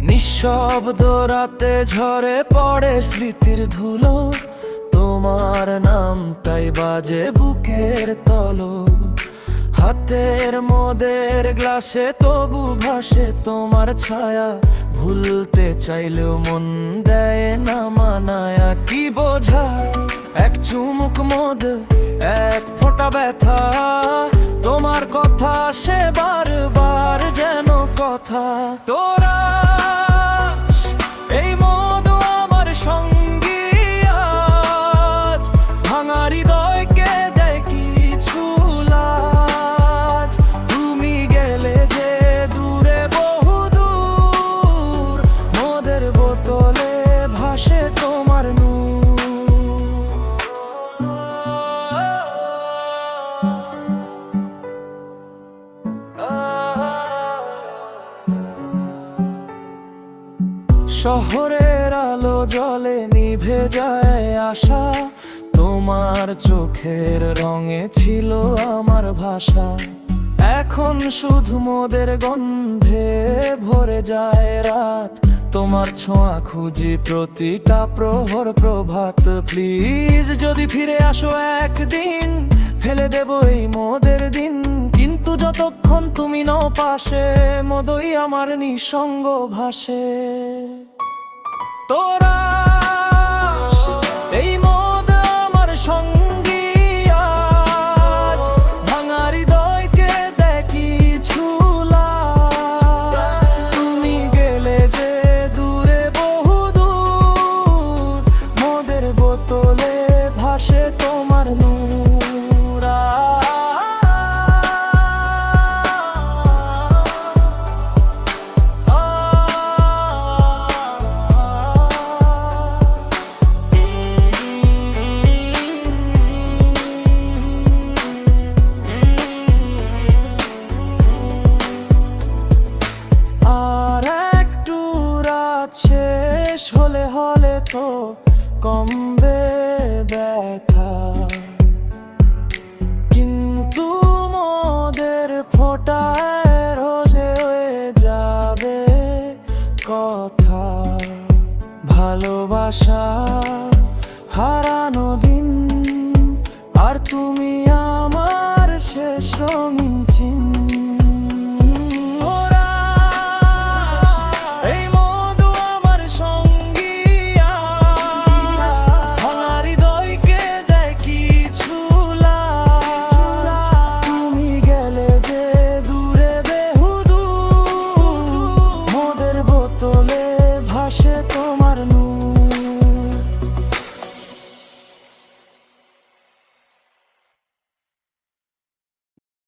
নিঃশব্দ রাতে ঝরে পড়ে স্মৃতির ধুলো, তোমার নামটাই বাজে বুকের তলো। হাতের মদের গ্লাসে তবু ভাসে তোমার ছায়া, ভুলতে চাইলেও মন দেয় না মানায়া। কি বোঝা এক চুমুক মদ, এক ফোঁটা ব্যথা, তোমার কথা সে বারবার যেন কথা। তোরা এই মদ আমার সঙ্গী আজ, ভাঙা হৃদয়কে দেয় কিছু লাজ। তুমি গেলে যে দূরে বহু দূর, মদের বোতলে ভাসে তোমার নূর। শহরের আলো জলে নিভে যায় আশা, তোমার চোখের রঙে ছিল আমার ভাষা। এখন শুধু মোদের গন্ধে ভরে যায় রাত, তোমার ছোঁয়া খুঁজি প্রতিটা প্রহর প্রভাত। প্লিজ যদি ফিরে আসো একদিন, ফেলে দেব এই মোদের দিন। কিন্তু যতক্ষণ তুমি নও পাশে, মদই আমার নিঃসঙ্গ ভাসে। তোরা এই মদ আমার সঙ্গী আজ, ভাঙা হৃদয়কে দেয় কিছু লাজ। তুমি গেলে যে দূরে বহু দূর, মদের বোতলে ভাসে তোমার নূর। শেষ হলে হলে তো কমবে ব্যথা, কিন্তু মোদের ফোঁটায় রোজে হয়ে যাবে কথা। ভালোবাসা